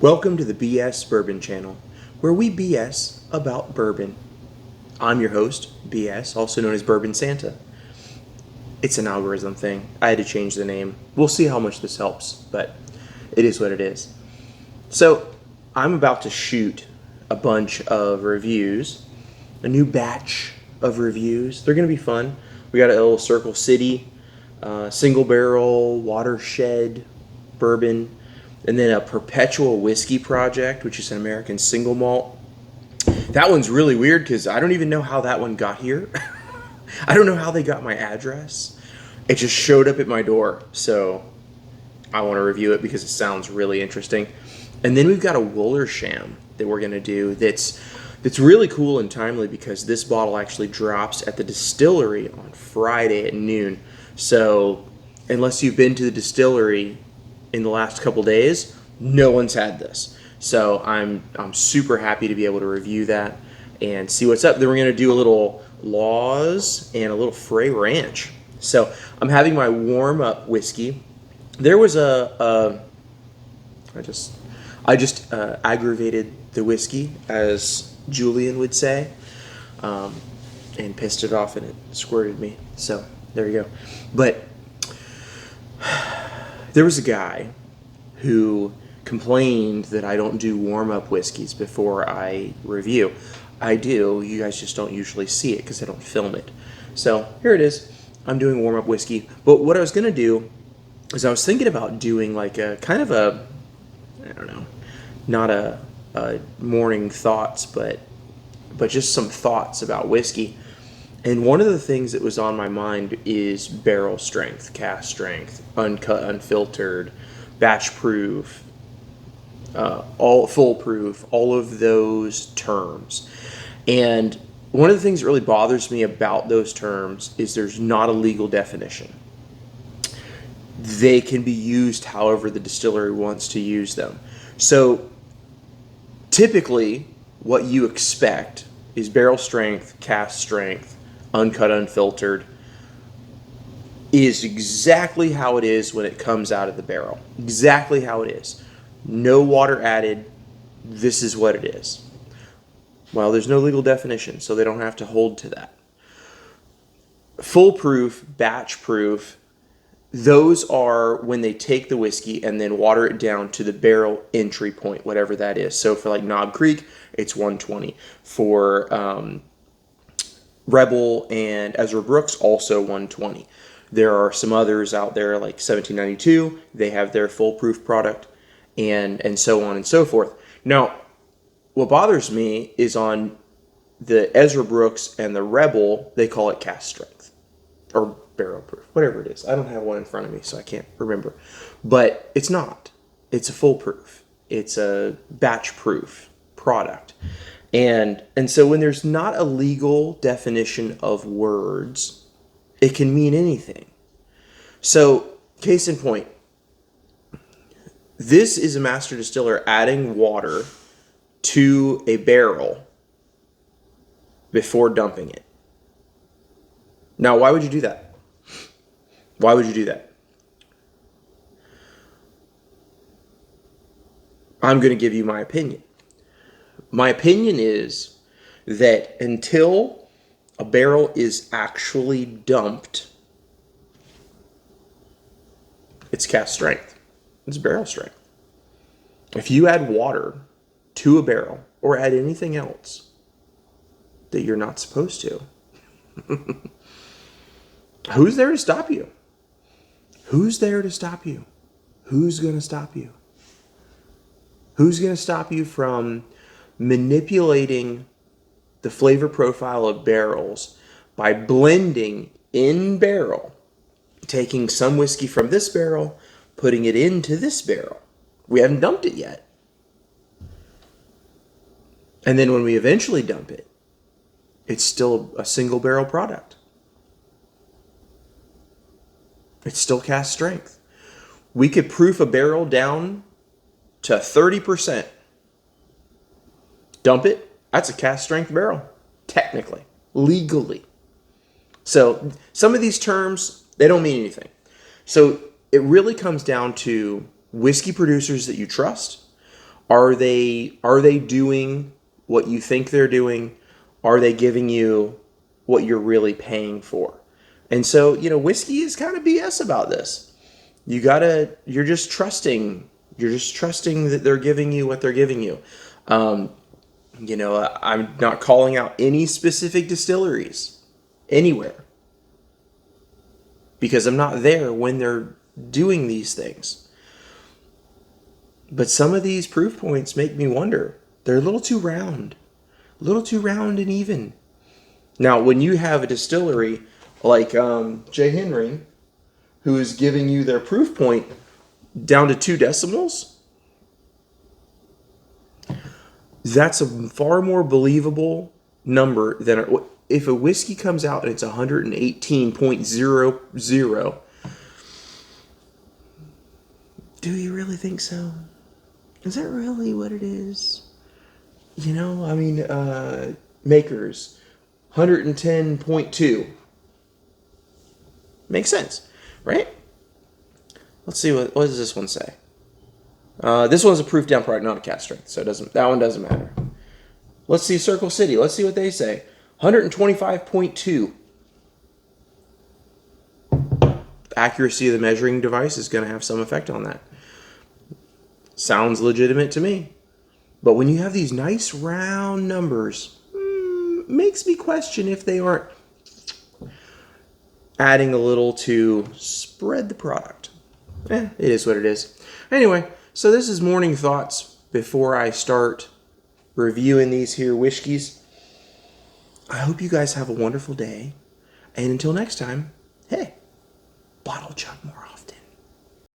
Welcome to the BS Bourbon Channel, where we BS about bourbon. I'm your host, BS, also known as Bourbon Santa. It's an algorithm thing. I had to change the name. We'll see how much this helps, but it is what it is. So, I'm about to shoot a bunch of reviews, a new batch of reviews. They're going to be fun. We got a little Circle City, single barrel, watershed, bourbon, and then a Perpetual Whiskey Project, which is an American single malt. That one's really weird because I don't even know how that one got here. I don't know how they got my address. It just showed up at my door, so I want to review it because it sounds really interesting. And then we've got a Woolersham that we're going to do that's really cool and timely because this bottle actually drops at the distillery on Friday at noon. So unless you've been to the distillery in the last couple days, no one's had this. So I'm super happy to be able to review that and see what's up. Then we're going to do a little Laws and a little Frey Ranch. So I'm having my warm-up whiskey. There was I just aggravated the whiskey, as Julian would say, and pissed it off and it squirted me. So there you go. But there was a guy who complained that I don't do warm-up whiskeys before I review. I do. You guys just don't usually see it because I don't film it. So here it is. I'm doing warm-up whiskey. But what I was going to do is I was thinking about doing like a kind of a, I don't know, not a morning thoughts, but just some thoughts about whiskey. And one of the things that was on my mind is barrel strength, cask strength, uncut, unfiltered, batch proof, all foolproof, all of those terms. And one of the things that really bothers me about those terms is there's not a legal definition. They can be used however the distillery wants to use them. So typically what you expect is barrel strength, cask strength, uncut, unfiltered, is exactly how it is when it comes out of the barrel. Exactly how it is. No water added. This is what it is. Well, there's no legal definition, so they don't have to hold to that. Foolproof, batch proof, those are when they take the whiskey and then water it down to the barrel entry point, whatever that is. So for like Knob Creek, it's 120. For Rebel and Ezra Brooks, also 120. There are some others out there like 1792. They have their foolproof product, and so on and so forth. Now, what bothers me is on the Ezra Brooks and the Rebel, they call it cask strength or barrel proof, whatever it is. I don't have one in front of me, so I can't remember. But it's not. It's a foolproof. It's a batch proof product. And so when there's not a legal definition of words, it can mean anything. So, case in point, this is a master distiller adding water to a barrel before dumping it. Now, why would you do that? Why would you do that? I'm going to give you my opinion. My opinion is that until a barrel is actually dumped, it's cask strength. It's barrel strength. If you add water to a barrel or add anything else that you're not supposed to, who's there to stop you? Who's there to stop you? Who's going to stop you? Who's going to stop you from manipulating the flavor profile of barrels by blending in barrel, taking some whiskey from this barrel, putting it into this barrel? We haven't dumped it yet. And then when we eventually dump it, it's still a single barrel product. It's still cask strength. We could proof a barrel down to 30%. Dump it, that's a cask strength barrel, technically, legally. So some of these terms, they don't mean anything. So it really comes down to whiskey producers that you trust, Are they doing what you think they're doing? Are they giving you what you're really paying for? And so, whiskey is kind of BS about this. You're just trusting that they're giving you what they're giving you. I'm not calling out any specific distilleries anywhere because I'm not there when they're doing these things. But some of these proof points make me wonder. They're a little too round and even. Now, when you have a distillery like J. Henry, who is giving you their proof point down to 2 decimals, that's a far more believable number than if a whiskey comes out and it's 118.00. Do you really think so? Is that really what it is? Makers, 110.2. Makes sense, right? Let's see, what does this one say? This one's a proof down product, not a cast strength, so that one doesn't matter. Let's see Circle City. Let's see what they say. 125.2. Accuracy of the measuring device is going to have some effect on that. Sounds legitimate to me. But when you have these nice round numbers, makes me question if they aren't adding a little to spread the product. It is what it is. Anyway, so this is morning thoughts before I start reviewing these here whiskeys. I hope you guys have a wonderful day. And until next time, hey, bottle chuck.